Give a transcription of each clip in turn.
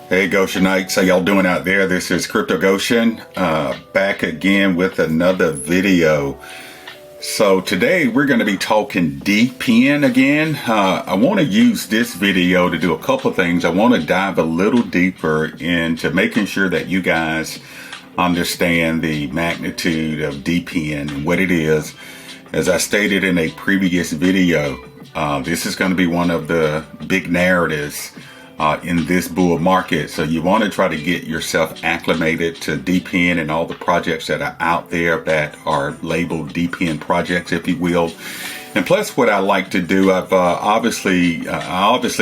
Hey Goshenites, how y'all doing out there? This is Cryptog Goshen, back again with another video. So today we're going to be talking DePIN again. I want to use this video to do a couple things. I want to dive a little deeper into making sure that you guys understand the magnitude of DePIN and what it is. As I stated in a previous video, this is going to be one of the big narratives in this bull market. So you want to try to get yourself acclimated to DePIN and all the projects that are out there that are labeled DePIN projects, if you will. And plus, what I like to do, I obviously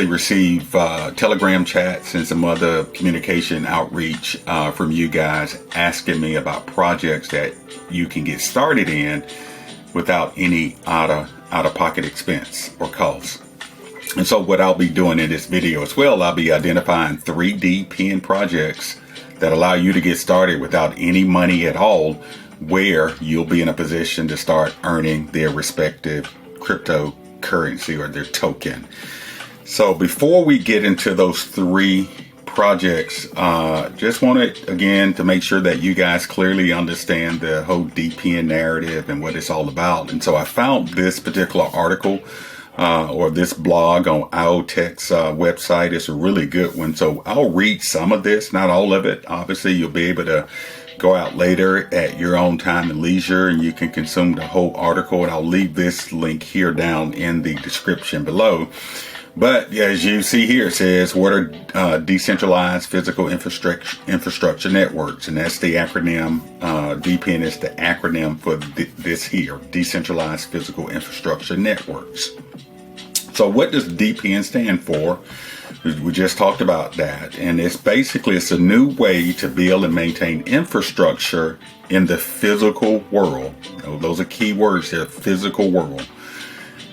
receive Telegram chats and some other communication outreach from you guys asking me about projects that you can get started in without any out-of-pocket expense or cost. And so what I'll be doing in this video as well, I'll be identifying 3 DePIN projects that allow you to get started without any money at all, where you'll be in a position to start earning their respective cryptocurrency or their token. So before we get into those 3 projects, just wanted again to make sure that you guys clearly understand the whole DePIN narrative and what it's all about. And so I found this particular article or this blog on IoTech's website. It's a really good one. So I'll read some of this, not all of it. Obviously, you'll be able to go out later at your own time and leisure, and you can consume the whole article. And I'll leave this link here down in the description below. But as you see here, it says, what are decentralized physical infrastructure networks? And that's the acronym. DePIN is the acronym for this here, decentralized physical infrastructure networks. So what does DePIN stand for? We just talked about that. And it's a new way to build and maintain infrastructure in the physical world. Those are key words here, physical world.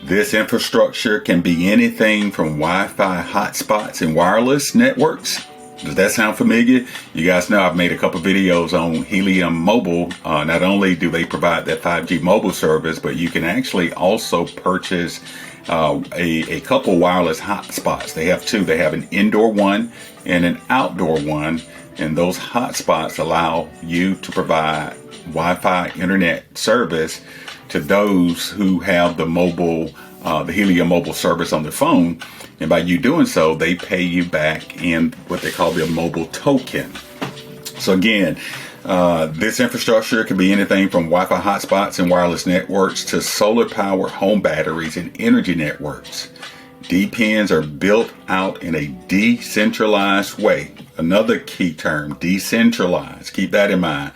This infrastructure can be anything from Wi-Fi hotspots and wireless networks. Does that sound familiar? You guys know I've made a couple videos on Helium Mobile. Not only do they provide that 5G mobile service, but you can actually also purchase a couple wireless hotspots. They have 2. They have an indoor one and an outdoor one. And those hotspots allow you to provide Wi-Fi internet service to those who have the Helium mobile service on their phone. And by you doing so, they pay you back in what they call their mobile token. So again, this infrastructure can be anything from Wi-Fi hotspots and wireless networks to solar power home batteries and energy networks. DePINs are built out in a decentralized way. Another key term, decentralized. Keep that in mind.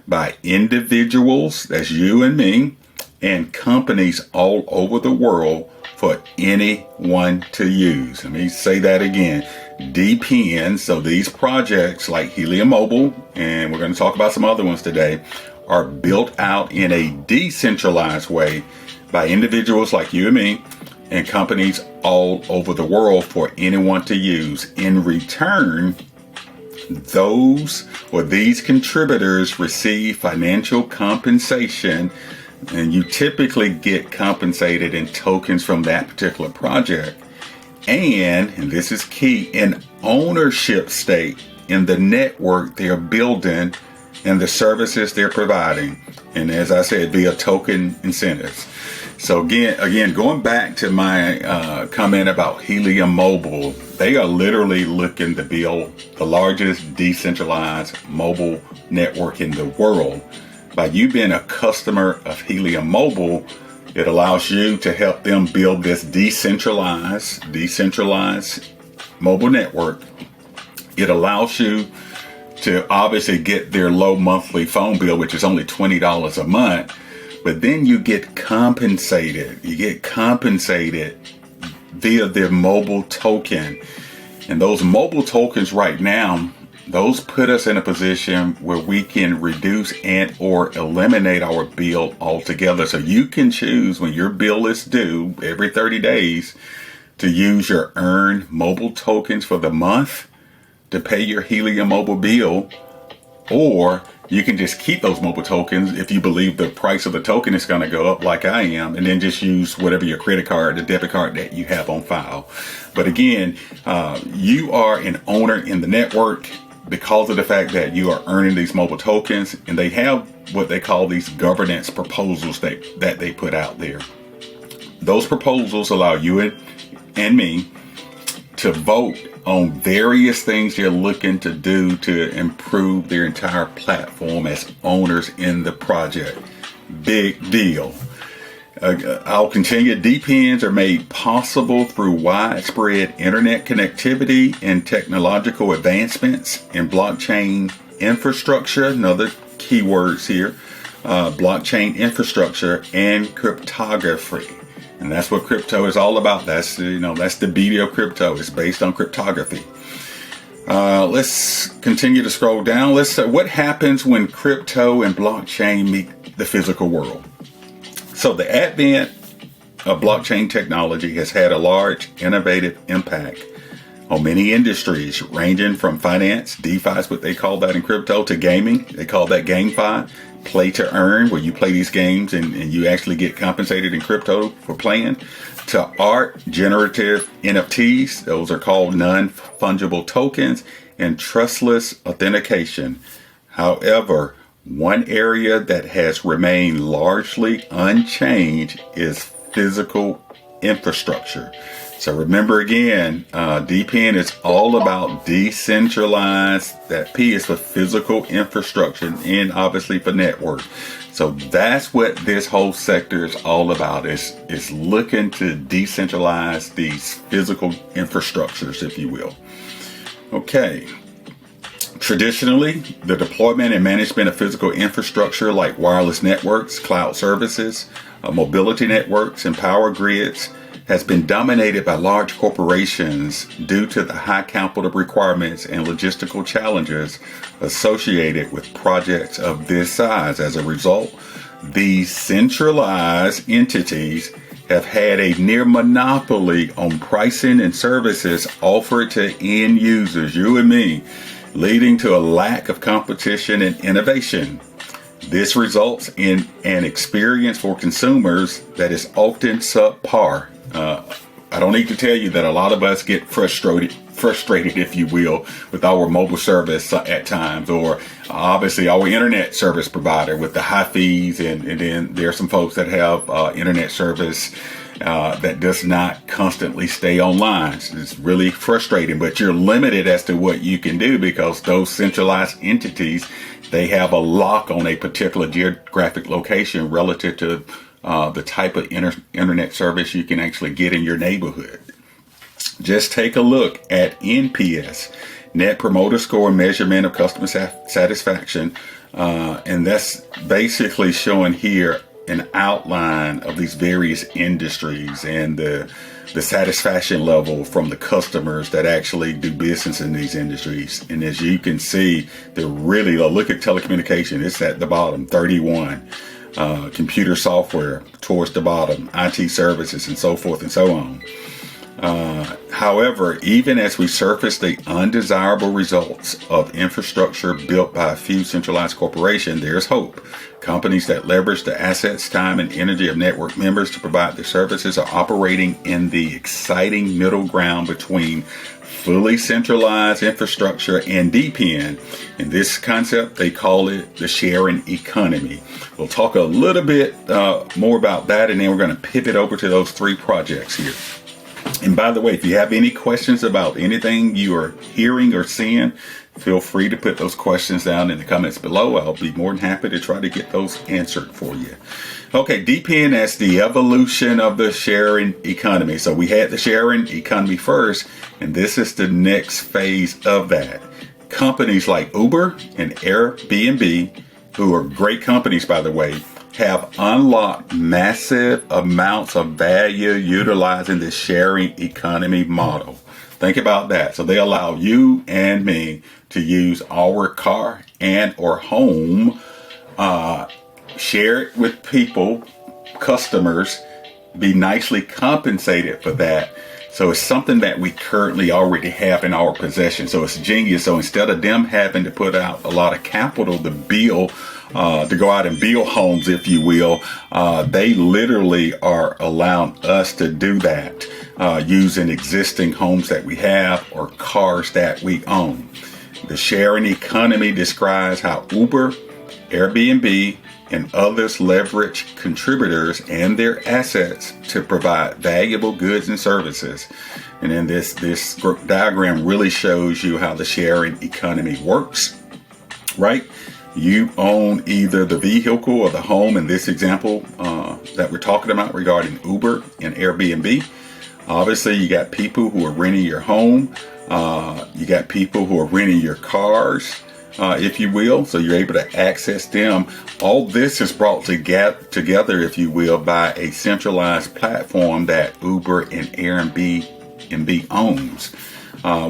By individuals, that's you and me, and companies all over the world for anyone to use. Let me say that again. DePIN, so these projects like Helium Mobile, and we're going to talk about some other ones today, are built out in a decentralized way by individuals like you and me and companies all over the world for anyone to use. In return, these contributors receive financial compensation, and you typically get compensated in tokens from that particular project. And this is key, an ownership stake in the network they're building and the services they're providing. And as I said, via token incentives. So again, going back to my comment about Helium Mobile, they are literally looking to build the largest decentralized mobile network in the world. By you being a customer of Helium Mobile, it allows you to help them build this decentralized mobile network. It allows you to obviously get their low monthly phone bill, which is only $20 a month. But then you get compensated. You get compensated via their mobile token. And those mobile tokens right now, those put us in a position where we can reduce and or eliminate our bill altogether. So you can choose when your bill is due every 30 days to use your earned mobile tokens for the month to pay your Helium Mobile bill, or you can just keep those mobile tokens if you believe the price of the token is going to go up like I am, and then just use whatever your credit card, the debit card that you have on file. But again, you are an owner in the network because of the fact that you are earning these mobile tokens, and they have what they call these governance proposals that they put out there. Those proposals allow you and me to vote on various things you're looking to do to improve their entire platform as owners in the project. Big deal. I'll continue. DePINs are made possible through widespread internet connectivity and technological advancements in blockchain infrastructure. Another keywords here, blockchain infrastructure and cryptography. And that's what crypto is all about. That's the beauty of crypto. It's based on cryptography. Let's continue to scroll down. Let's say what happens when crypto and blockchain meet the physical world. So the advent of blockchain technology has had a large innovative impact on many industries, ranging from finance, DeFi is what they call that in crypto, to gaming. They call that GameFi. Play to earn, where you play these games and you actually get compensated in crypto for playing, to art, generative NFTs, those are called non-fungible tokens, and trustless authentication. However, one area that has remained largely unchanged is physical infrastructure. So remember again, DePIN is all about decentralized. That P is for physical infrastructure and obviously for network. So that's what this whole sector is all about, is looking to decentralize these physical infrastructures, if you will. Okay. Traditionally, the deployment and management of physical infrastructure like wireless networks, cloud services, mobility networks, and power grids has been dominated by large corporations due to the high capital requirements and logistical challenges associated with projects of this size. As a result, these centralized entities have had a near monopoly on pricing and services offered to end users, you and me, leading to a lack of competition and innovation. This results in an experience for consumers that is often subpar. I don't need to tell you that a lot of us get frustrated, if you will, with our mobile service at times, or obviously our internet service provider with the high fees, and then there are some folks that have internet service that does not constantly stay online. It's really frustrating, but you're limited as to what you can do because those centralized entities, they have a lock on a particular geographic location relative to the type of internet service you can actually get in your neighborhood. Just take a look at NPS, Net Promoter Score measurement of customer satisfaction. And that's basically showing here an outline of these various industries and the satisfaction level from the customers that actually do business in these industries. And as you can see, they're really, look at telecommunication, it's at the bottom, 31. Computer software towards the bottom, IT services, and so forth and so on. However, even as we surface the undesirable results of infrastructure built by a few centralized corporations, there's hope. Companies that leverage the assets, time, and energy of network members to provide their services are operating in the exciting middle ground between fully centralized infrastructure and DePIN. In this concept, they call it the sharing economy. We'll talk a little bit more about that, and then we're going to pivot over to those three projects here. And by the way, if you have any questions about anything you are hearing or seeing, feel free to put those questions down in the comments below. I'll be more than happy to try to get those answered for you. Okay, DePIN as the evolution of the sharing economy. So we had the sharing economy first, and this is the next phase of that. Companies like Uber and Airbnb, who are great companies, by the way, have unlocked massive amounts of value utilizing the sharing economy model. Think about that. So they allow you and me to use our car and or home, share it with people, customers, be nicely compensated for that. So it's something that we currently already have in our possession. So it's genius. So instead of them having to put out a lot of capital to build, to go out and build homes, if you will, they literally are allowing us to do that using existing homes that we have or cars that we own. The sharing economy describes how Uber, Airbnb, and others leverage contributors and their assets to provide valuable goods and services. And then this diagram really shows you how the sharing economy works, right? You own either the vehicle or the home in this example that we're talking about regarding Uber and Airbnb. Obviously, you got people who are renting your home. You got people who are renting your cars, if you will. So you're able to access them. All this is brought together, if you will, by a centralized platform that Uber and Airbnb owns.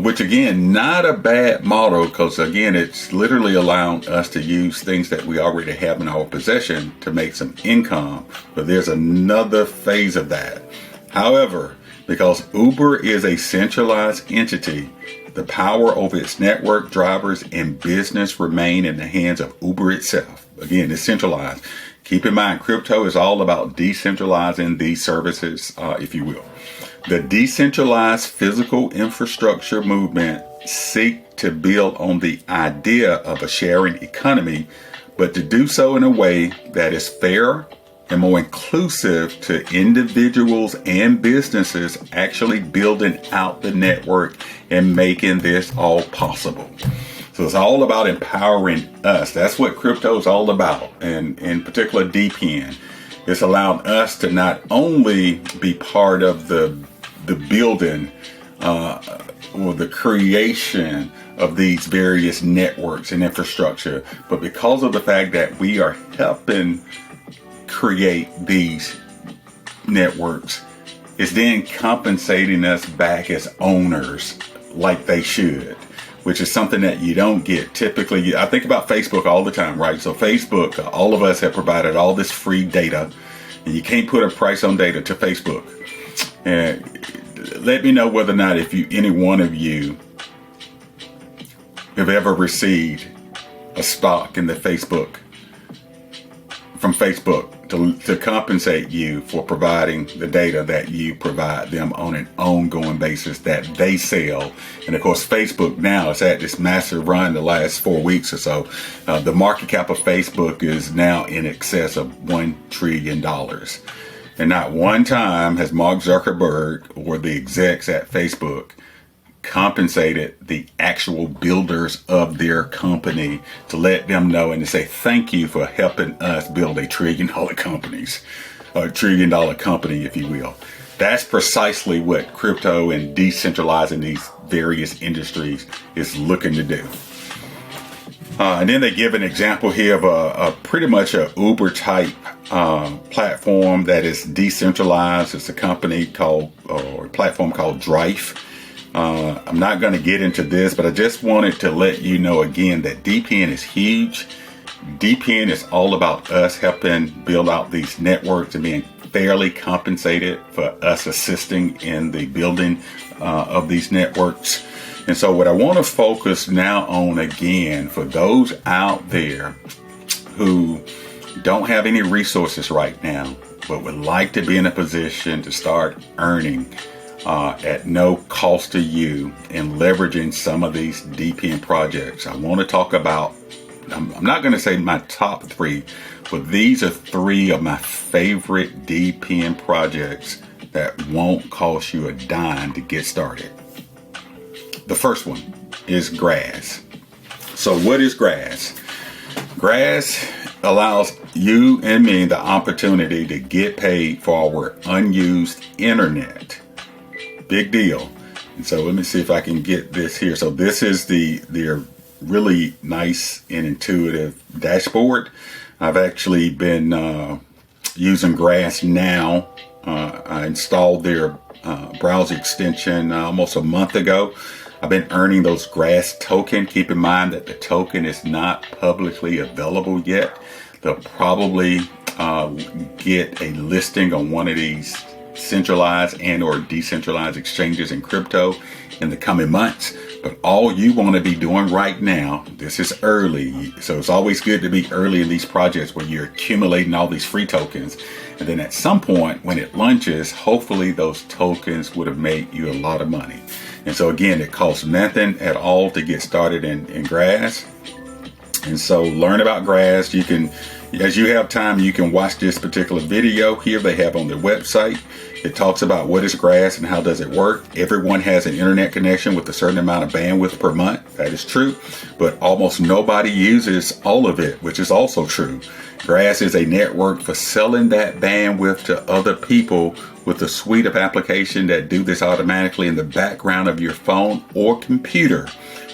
Which again, not a bad model, because again, it's literally allowing us to use things that we already have in our possession to make some income. But there's another phase of that. However, because Uber is a centralized entity, the power over its network, drivers, and business remain in the hands of Uber itself. Again, it's centralized. Keep in mind, crypto is all about decentralizing these services, if you will. The decentralized physical infrastructure movement seek to build on the idea of a sharing economy, but to do so in a way that is fair and more inclusive to individuals and businesses actually building out the network and making this all possible. So it's all about empowering us. That's what crypto is all about. And in particular, DePIN. It's allowed us to not only be part of the building or the creation of these various networks and infrastructure, but because of the fact that we are helping create these networks, it's then compensating us back as owners like they should, which is something that you don't get typically. I think about Facebook all the time, right? So Facebook, all of us have provided all this free data, and you can't put a price on data to Facebook. And let me know whether or not any one of you have ever received a stock in the Facebook from Facebook to compensate you for providing the data that you provide them on an ongoing basis that they sell. And of course, Facebook now is at this massive run the last 4 weeks or so. The market cap of Facebook is now in excess of $1 trillion. And not one time has Mark Zuckerberg or the execs at Facebook compensated the actual builders of their company to let them know and to say thank you for helping us build a $1 trillion companies, a $1 trillion company, if you will. That's precisely what crypto and decentralizing these various industries is looking to do. And then they give an example here of a pretty much a Uber type platform that is decentralized. It's a company called, or a platform called Drive. I'm not going to get into this, but I just wanted to let you know again that DePIN is huge. DePIN is all about us helping build out these networks and being fairly compensated for us assisting in the building of these networks. And so what I want to focus now on again, for those out there who don't have any resources right now, but would like to be in a position to start earning at no cost to you and leveraging some of these DePIN projects. I want to talk about, I'm not going to say my top 3, but these are 3 of my favorite DePIN projects that won't cost you a dime to get started. The first one is Grass. So what is Grass? Grass allows you and me the opportunity to get paid for our unused internet. Big deal. And so let me see if I can get this here. So this is their really nice and intuitive dashboard. I've actually been using Grass now. I installed their browser extension almost a month ago. I've been earning those Grass token. Keep in mind that the token is not publicly available yet. They'll probably get a listing on one of these centralized and or decentralized exchanges in crypto in the coming months. But all you want to be doing right now, this is early. So it's always good to be early in these projects where you're accumulating all these free tokens. And then at some point when it launches, hopefully those tokens would have made you a lot of money. And so again, it costs nothing at all to get started in Grass. And so learn about Grass. You can, as you have time, you can watch this particular video here they have on their website. It talks about what is Grass and how does it work. Everyone has an internet connection with a certain amount of bandwidth per month. That is true, but almost nobody uses all of it, which is also true. Grass is a network for selling that bandwidth to other people with a suite of applications that do this automatically in the background of your phone or computer.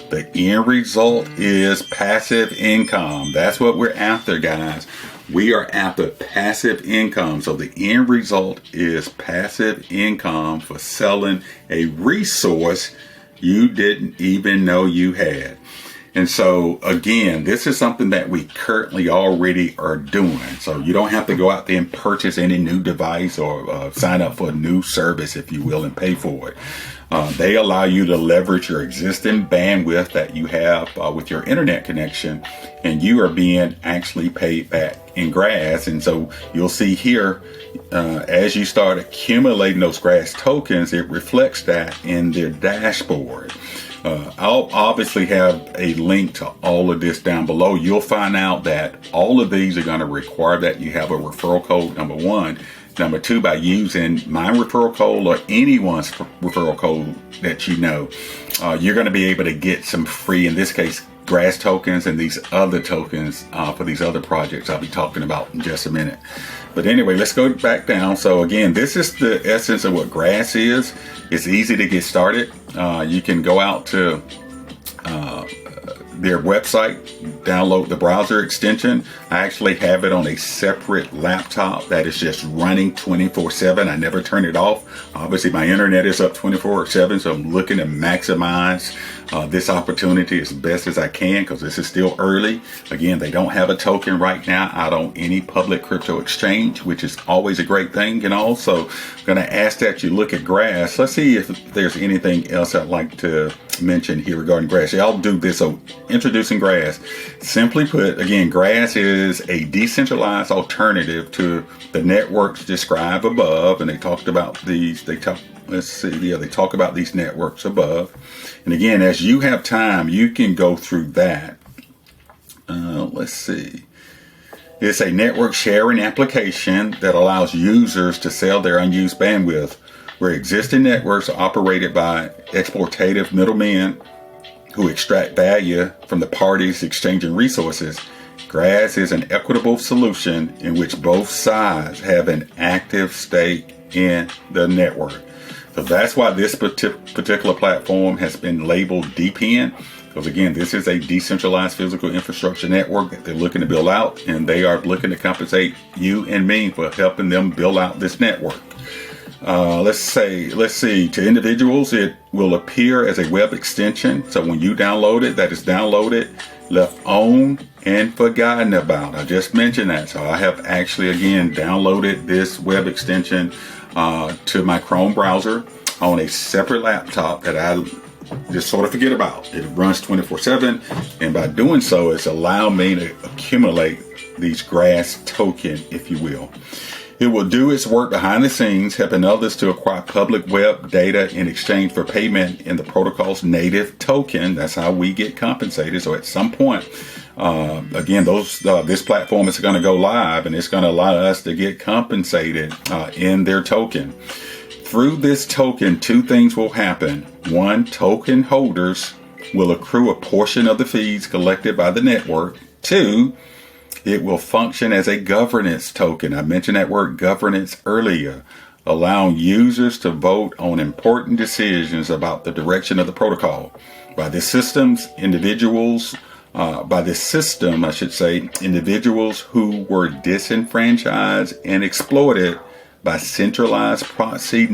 The end result is passive income. That's what we're after, guys. We are after passive income. So the end result is passive income for selling a resource you didn't even know you had. And so again, this is something that we currently already are doing. So you don't have to go out there and purchase any new device or sign up for a new service, if you will, and pay for it. They allow you to leverage your existing bandwidth that you have with your internet connection, and you are being actually paid back in Grass. And so you'll see here, as you start accumulating those Grass tokens, it reflects that in their dashboard. I'll obviously have a link to all of this down below. You'll find out that all of these are going to require that you have a referral code, number one. Number two, by using my referral code or anyone's referral code that you know, you're going to be able to get some free, in this case, Grass tokens and these other tokens for these other projects I'll be talking about in just a minute. But anyway, let's go back down. So again, this is the essence of what Grass is. It's easy to get started. You can go out to their website, download the browser extension. I actually have it on a separate laptop that is just running 24/7. I never turn it off. Obviously, my internet is up 24/7, so I'm looking to maximize this opportunity as best as I can because this is still early. Again, they don't have a token right now out on any public crypto exchange, which is always a great thing. And also, I'm going to ask that you look at Grass. Let's see if there's anything else I'd like to mention here regarding Grass. Yeah, I'll do this. So introducing Grass. Simply put, again, Grass is a decentralized alternative to the networks described above, and they talked about these. They talk about these networks above. And again, as you have time, you can go through that. Let's see. It's a network sharing application that allows users to sell their unused bandwidth, where existing networks are operated by exploitative middlemen who extract value from the parties exchanging resources. Grass is an equitable solution in which both sides have an active stake in the network. So that's why this particular platform has been labeled DePIN, because again, this is a decentralized physical infrastructure network that they're looking to build out, and they are looking to compensate you and me for helping them build out this network. Let's see, to individuals, it will appear as a web extension. So when you download it, that is downloaded, left on, and forgotten about. I just mentioned that. So I have actually, again, downloaded this web extension to my Chrome browser on a separate laptop that I just sort of forget about. It runs 24/7, and by doing so, it's allowed me to accumulate these Grass token, if you will. It will do its work behind the scenes, helping others to acquire public web data in exchange for payment in the protocol's native token. That's how we get compensated. So at some point, again, this platform is going to go live, and it's going to allow us to get compensated in their token. Through this token, two things will happen. One, token holders will accrue a portion of the fees collected by the network. Two, it will function as a governance token. I mentioned that word governance earlier, allowing users to vote on important decisions about the direction of the protocol. By this system, individuals who were disenfranchised and exploited by centralized proxy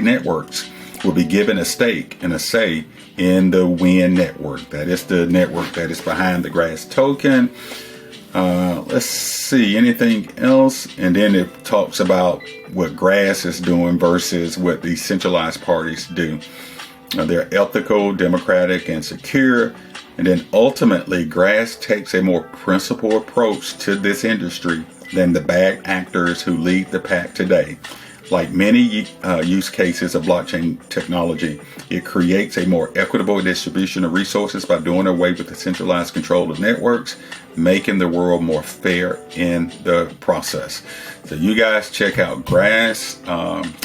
networks will be given a stake and a say in the WIN network. That is the network that is behind the Grass token. Let's see, anything else? And then it talks about what Grass is doing versus what these centralized parties do. They're ethical, democratic, and secure. And then ultimately, Grass takes a more principled approach to this industry than the bad actors who lead the pack today. Like many use cases of blockchain technology, it creates a more equitable distribution of resources by doing away with the centralized control of networks, making the world more fair in the process. So you guys check out Grass.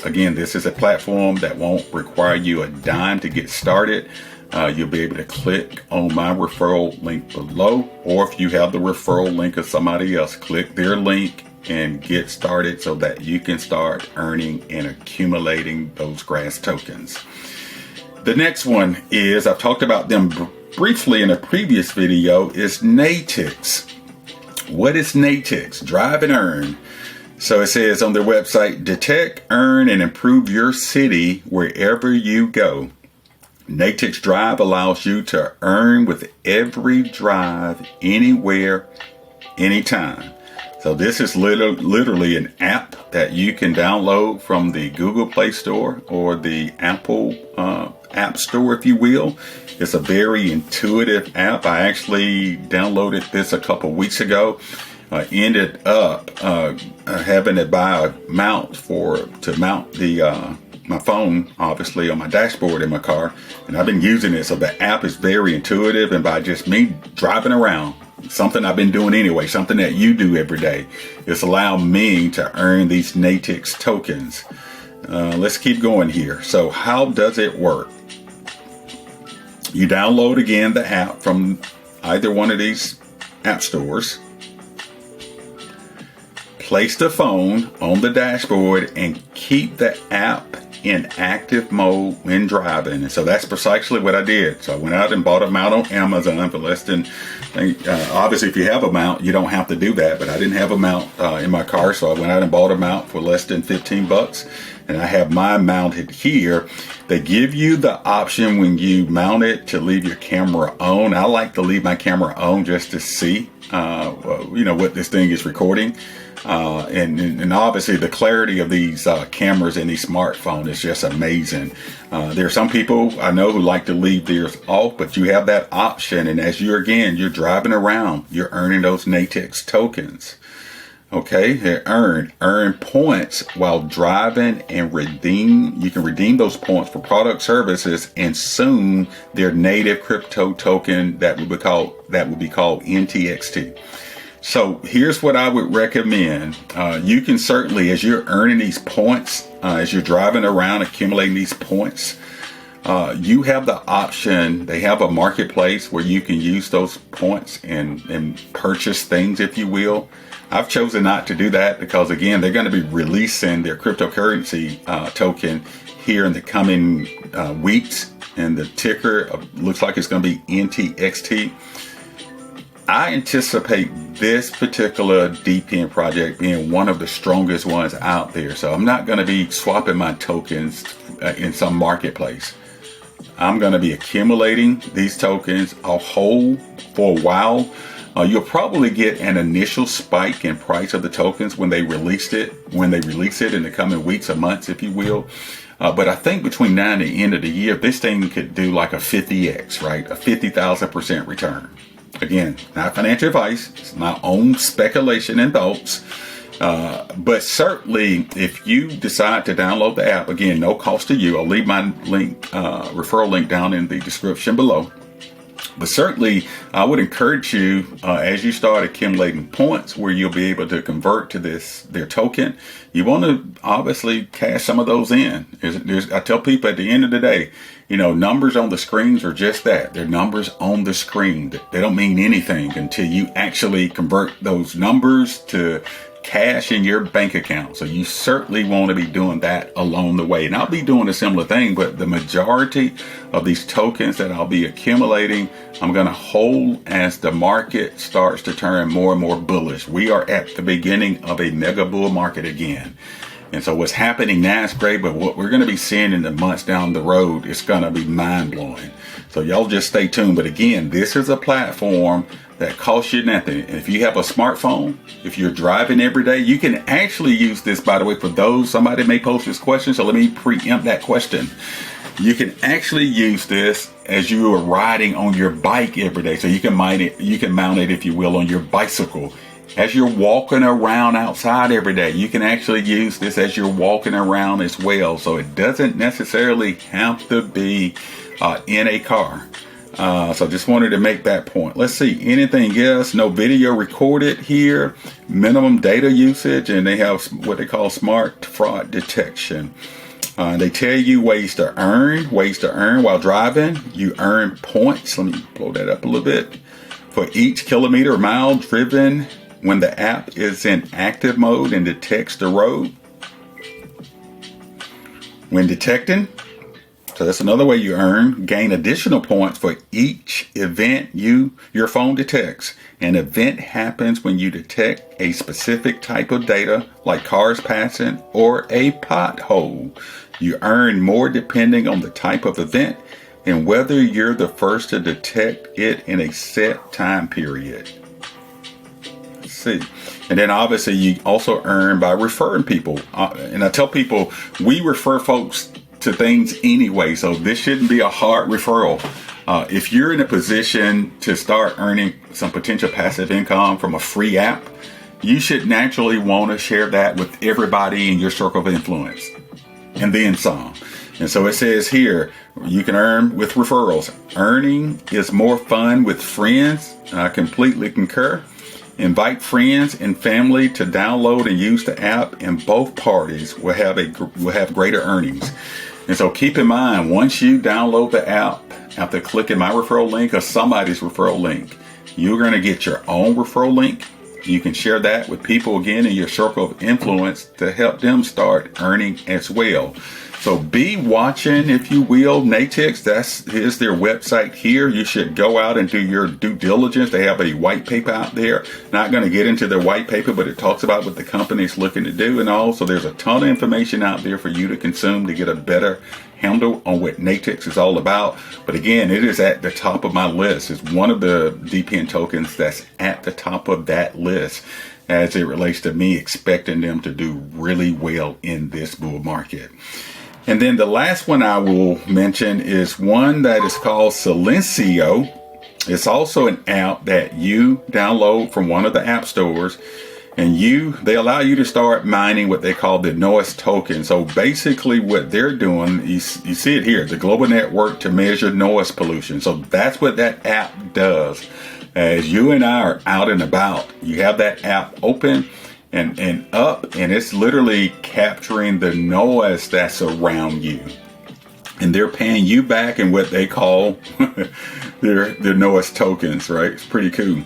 Again, this is a platform that won't require you a dime to get started. You'll be able to click on my referral link below, or if you have the referral link of somebody else, click their link and get started so that you can start earning and accumulating those Grass tokens. The next one is, I've talked about them briefly in a previous video, is Natix. What is Natix? Drive and earn. So it says on their website, detect, earn, and improve your city wherever you go. Natix Drive allows you to earn with every drive, anywhere, anytime. So this is literally an app that you can download from the Google Play Store or the Apple App Store, if you will. It's a very intuitive app. I actually downloaded this a couple weeks ago. I ended up having to buy a mount to mount the my phone, obviously, on my dashboard in my car. And I've been using it. So the app is very intuitive. And by just me driving around, something I've been doing anyway, something that you do every day, it's allowed me to earn these Natix tokens. Let's keep going here. So how does it work? You download again the app from either one of these app stores. Place the phone on the dashboard and keep the app in active mode when driving. And so that's precisely what I did. So I went out and bought a mount on Amazon for less than, obviously if you have a mount, you don't have to do that, but I didn't have a mount in my car. So I went out and bought a mount for less than 15 bucks. And I have mine mounted here. They give you the option when you mount it to leave your camera on. I like to leave my camera on just to see, what this thing is recording. And obviously the clarity of these cameras in these smartphones is just amazing. There are some people I know who like to leave theirs off, but you have that option. And as you're driving around, you're earning those Natix tokens. Okay, they earn points while driving and you can redeem those points for product services and soon their native crypto token that would be called NTXT. So here's what I would recommend. You can certainly, as you're earning these points, as you're driving around accumulating these points, you have the option. They have a marketplace where you can use those points and purchase things, if you will. I've chosen not to do that because, again, they're going to be releasing their cryptocurrency token here in the coming weeks. And the ticker looks like it's going to be NTXT. I anticipate this particular DePIN project being one of the strongest ones out there. So I'm not going to be swapping my tokens in some marketplace. I'm going to be accumulating these tokens. I'll hold for a while. You'll probably get an initial spike in price of the tokens when they release it in the coming weeks or months, if you will. But I think between now and the end of the year, this thing could do like a 50x, right? A 50,000% return. Again, not financial advice. It's my own speculation and thoughts. But certainly, if you decide to download the app, again, no cost to you. I'll leave my referral link down in the description below. But certainly, I would encourage you as you start accumulating points where you'll be able to convert to their token. You want to obviously cash some of those in. I tell people at the end of the day, numbers on the screens are just that. They're numbers on the screen. They don't mean anything until you actually convert those numbers to cash in your bank account. So you certainly want to be doing that along the way. And I'll be doing a similar thing, but the majority of these tokens that I'll be accumulating, I'm going to hold as the market starts to turn more and more bullish. We are at the beginning of a mega bull market again. And so what's happening now is great, but what we're going to be seeing in the months down the road is going to be mind-blowing. So y'all just stay tuned. But again, this is a platform that costs you nothing. And if you have a smartphone, if you're driving every day, you can actually use this, by the way, for those, somebody may post this question, so let me preempt that question. You can actually use this as you are riding on your bike every day. So you can mount it, if you will, on your bicycle. As you're walking around outside every day, you can actually use this as you're walking around as well. So it doesn't necessarily have to be in a car. So just wanted to make that point. Let's see, anything else? No video recorded here. Minimum data usage, and they have what they call smart fraud detection. They tell you ways to earn while driving. You earn points. Let me blow that up a little bit. For each kilometer or mile driven when the app is in active mode and detects the road. When detecting, so that's another way you gain additional points for each event your phone detects. An event happens when you detect a specific type of data, like cars passing or a pothole. You earn more depending on the type of event and whether you're the first to detect it in a set time period. Let's see. And then obviously you also earn by referring people. And I tell people, we refer folks to things anyway, so this shouldn't be a hard referral. If you're in a position to start earning some potential passive income from a free app, you should naturally want to share that with everybody in your circle of influence, and then some. And so it says here, you can earn with referrals. Earning is more fun with friends. I completely concur. Invite friends and family to download and use the app, and both parties will have greater earnings. And so keep in mind, once you download the app, after clicking my referral link or somebody's referral link, you're going to get your own referral link. You can share that with people, again, in your circle of influence to help them start earning as well. So be watching, if you will. Natix, here's their website here. You should go out and do your due diligence. They have a white paper out there. Not going to get into their white paper, but it talks about what the company is looking to do and all. So there's a ton of information out there for you to consume to get a better handle on what Natix is all about. But again, it is at the top of my list. It's one of the DePIN tokens that's at the top of that list as it relates to me expecting them to do really well in this bull market. And then the last one I will mention is one that is called Cencio. It's also an app that you download from one of the app stores, and they allow you to start mining what they call the noise token. So basically what they're doing, you see it here, the global network to measure noise pollution. So that's what that app does. As you and I are out and about, you have that app open and up, and it's literally capturing the noise that's around you. And they're paying you back in what they call their noise tokens, right? It's pretty cool.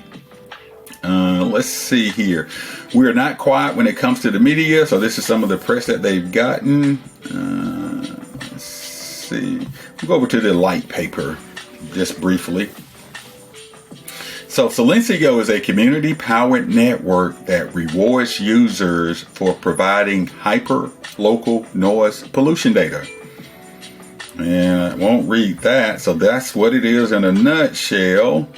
Let's see here. We're not quiet when it comes to the media, so this is some of the press that they've gotten. Let's see. We'll go over to the light paper just briefly. So Cencio is a community-powered network that rewards users for providing hyper-local noise pollution data. And I won't read that, so that's what it is in a nutshell.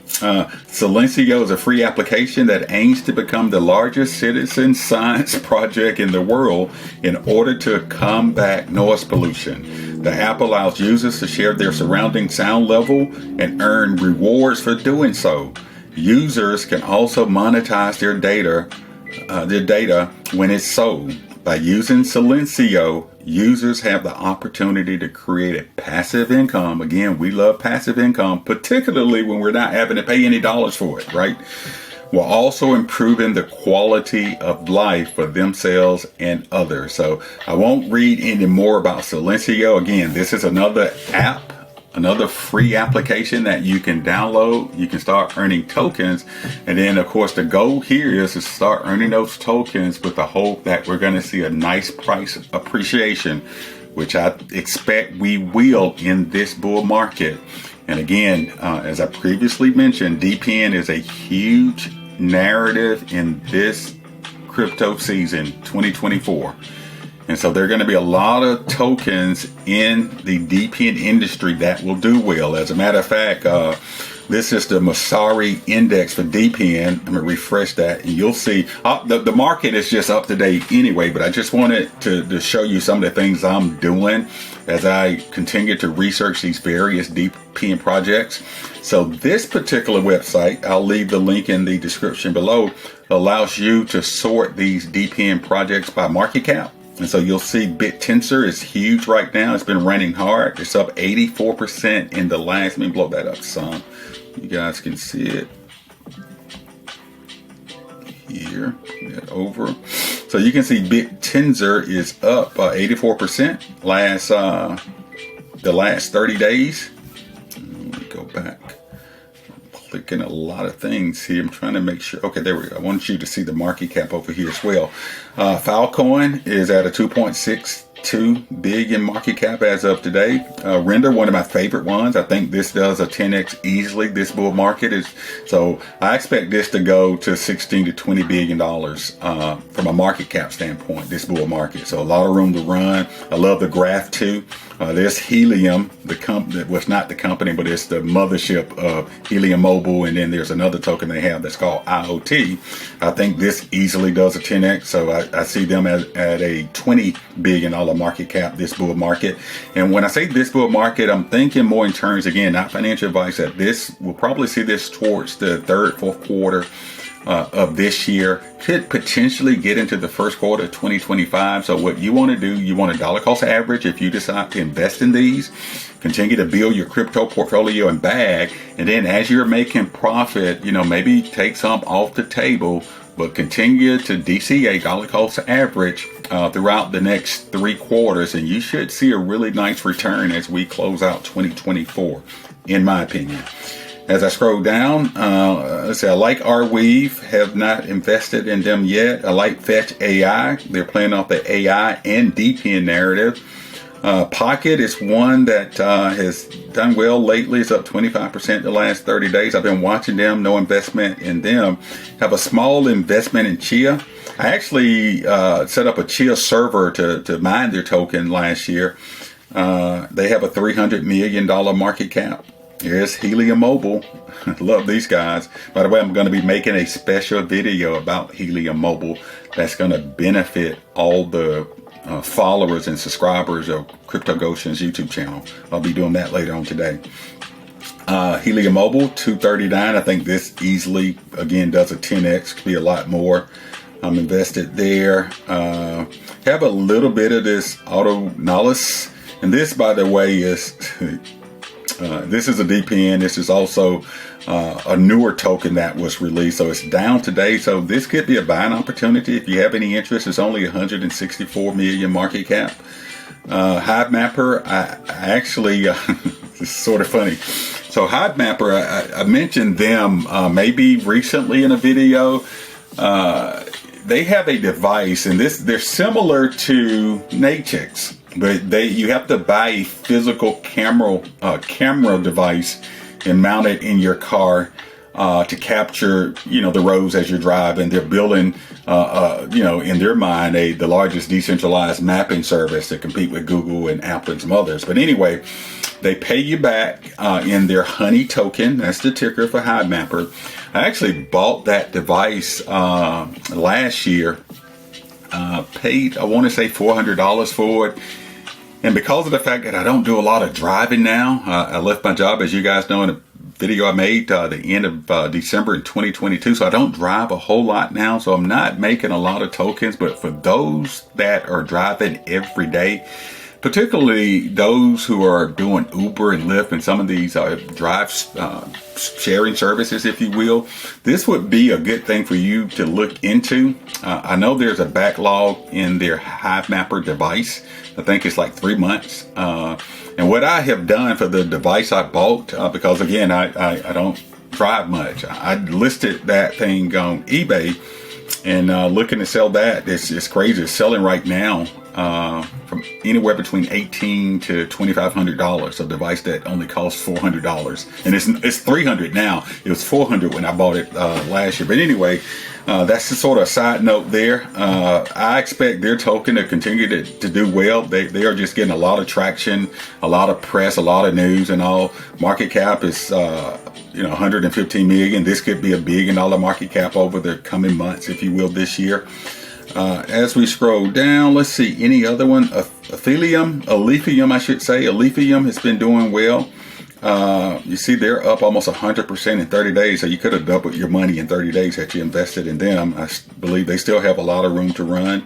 Cencio is a free application that aims to become the largest citizen science project in the world in order to combat noise pollution. The app allows users to share their surrounding sound level and earn rewards for doing so. Users can also monetize their data when it's sold. By using Cencio, users have the opportunity to create a passive income. Again, we love passive income, particularly when we're not having to pay any dollars for it, right? While also improving the quality of life for themselves and others. So I won't read any more about Cencio. Again, this is another app, another free application that you can download. You can start earning tokens. And then, of course, the goal here is to start earning those tokens with the hope that we're going to see a nice price appreciation, which I expect we will in this bull market. And again, as I previously mentioned, DePIN is a huge narrative in this crypto season 2024. And so there are going to be a lot of tokens in the DePIN industry that will do well. As a matter of fact, this is the Masari index for DePIN. I'm going to refresh that, and you'll see the market is just up to date anyway, but I just wanted to show you some of the things I'm doing as I continue to research these various DePIN projects. So this particular website, I'll leave the link in the description below, allows you to sort these DePIN projects by market cap. And so you'll see BitTensor is huge right now. It's been running hard. It's up 84% in the last, let me blow that up some. You guys can see it here, over. So you can see BitTensor is up 84% the last 30 days. Let me go back. Clicking a lot of things here. I'm trying to make sure. Okay, there we go. I want you to see the market cap over here as well. Filecoin is at a 2.62 billion market cap as of today. Render, one of my favorite ones. I think this does a 10x easily. This bull market is, so I expect this to go to 16 to 20 billion dollars from a market cap standpoint. This bull market, so a lot of room to run. I love the graph too. There's Helium, the company, well, it's not the company, but it's the mothership of Helium Mobile. And then there's another token they have that's called IoT. I think this easily does a 10x. So I see them at a $20 billion market cap, this bull market. And when I say this bull market, I'm thinking more in terms, again, not financial advice, that this, we'll probably see this towards the third, fourth quarter of this year, could potentially get into the first quarter of 2025. So what you want to do, you want a dollar cost average if you decide to invest in these, continue to build your crypto portfolio and bag, and then as you're making profit, maybe take some off the table, but continue to DCA, dollar cost average, throughout the next 3 quarters, and you should see a really nice return as we close out 2024, in my opinion. As I scroll down, let's see, I like Arweave, have not invested in them yet. I like Fetch AI. They're playing off the AI and DePIN narrative. Pocket is one that has done well lately. It's up 25% the last 30 days. I've been watching them, no investment in them. Have a small investment in Chia. I actually set up a Chia server to mine their token last year. They have a $300 million market cap. Here's Helium Mobile. Love these guys. By the way, I'm going to be making a special video about Helium Mobile that's going to benefit all the followers and subscribers of Cryptog Goan's YouTube channel. I'll be doing that later on today. Helium Mobile, 239. I think this easily, again, does a 10x. Could be a lot more. I'm invested there. Have a little bit of this Autonomous. And this, by the way, is... this is a DePIN. This is also a newer token that was released. So it's down today. So this could be a buying opportunity if you have any interest. It's only 164 million market cap. HiveMapper, I actually, it's sort of funny. So HiveMapper, I mentioned them maybe recently in a video. They have a device, and they're similar to Natix. But you have to buy a physical camera device and mount it in your car to capture, the roads as you drive. And they're building, in their mind, the largest decentralized mapping service to compete with Google and Apple and some others. But anyway, they pay you back in their Honey token. That's the ticker for HiveMapper. I actually bought that device last year. Paid, I want to say $400 for it. And because of the fact that I don't do a lot of driving now, I left my job, as you guys know, in a video I made the end of December in 2022. So I don't drive a whole lot now. So I'm not making a lot of tokens. But for those that are driving every day, particularly those who are doing Uber and Lyft and some of these drive sharing services, if you will, this would be a good thing for you to look into. I know there's a backlog in their HiveMapper device. I think it's like 3 months. And what I have done for the device I bought, because again, I don't drive much. I listed that thing on eBay and looking to sell that. It's crazy. It's selling right now from anywhere between $1,800 to $2,500. A device that only costs $400, and it's $300 now. It was $400 when I bought it last year. But anyway, that's the sort of side note there. I expect their token to continue to do well. They are just getting a lot of traction, a lot of press, a lot of news, and all. Market cap is 115 million. This could be $1 billion market cap over the coming months, if you will, this year. As we scroll down, let's see any other one. Alephium, I should say. Alephium has been doing well. You see they're up almost 100% in 30 days. So you could have doubled your money in 30 days had you invested in them. I believe they still have a lot of room to run.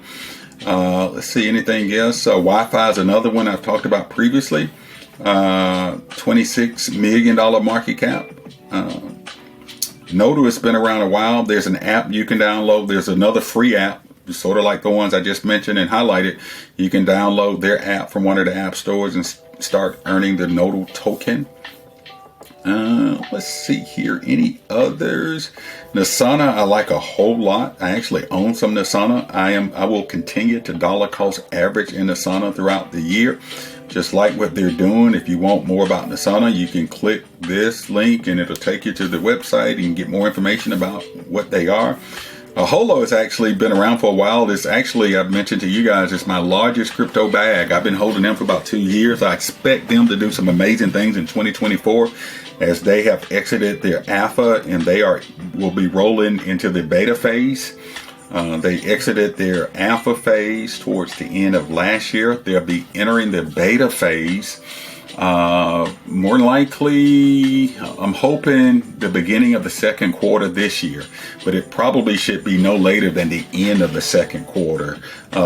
Let's see anything else. Wi-Fi is another one I've talked about previously. $26 million market cap. Nodu has been around a while. There's an app you can download. There's another free app, sort of like the ones I just mentioned and highlighted. You can download their app from one of the app stores and start earning the Nodu token. Let's see here. Any others? Nasana, I like a whole lot. I actually own some Nasana. I will continue to dollar cost average in Nasana throughout the year. Just like what they're doing. If you want more about Nasana, you can click this link and it'll take you to the website. You can get more information about what they are. Holo has actually been around for a while. This actually, I've mentioned to you guys, it's my largest crypto bag. I've been holding them for about 2 years. I expect them to do some amazing things in 2024 as they have exited their alpha and they will be rolling into the beta phase. They exited their alpha phase towards the end of last year. They'll be entering the beta phase. More likely, I'm hoping the beginning of the second quarter this year, but it probably should be no later than the end of the second quarter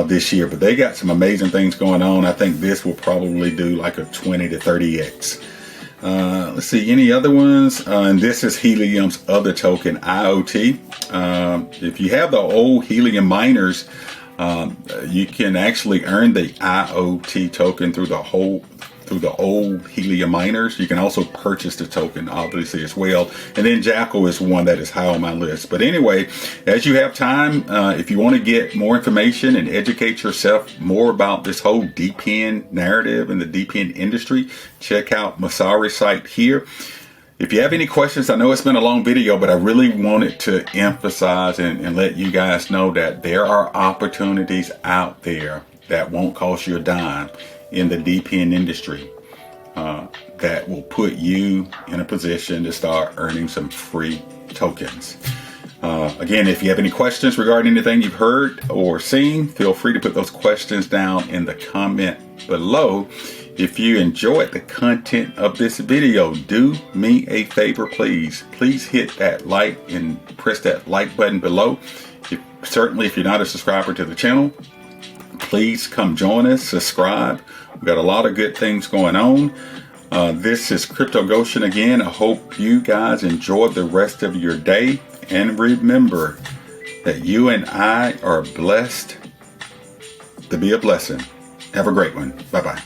this year. But they got some amazing things going on. I think this will probably do like a 20 to 30x. Let's see any other ones. And this is Helium's other token, IoT. If you have the old Helium miners, you can actually earn the IoT token through the old Helium miners. You can also purchase the token, obviously, as well. And then Jackal is one that is high on my list. But anyway, as you have time, if you want to get more information and educate yourself more about this whole DePIN narrative and the DePIN industry, check out Masari's site here. If you have any questions, I know it's been a long video, but I really wanted to emphasize and let you guys know that there are opportunities out there that won't cost you a dime in the DePIN industry that will put you in a position to start earning some free tokens. Again, if you have any questions regarding anything you've heard or seen, feel free to put those questions down in the comment below. If you enjoyed the content of this video, do me a favor, please. Please hit that like and press that like button below. Certainly, if you're not a subscriber to the channel, please come join us, subscribe. We've got a lot of good things going on. This is Cryptog Goan again. I hope you guys enjoy the rest of your day. And remember that you and I are blessed to be a blessing. Have a great one. Bye-bye.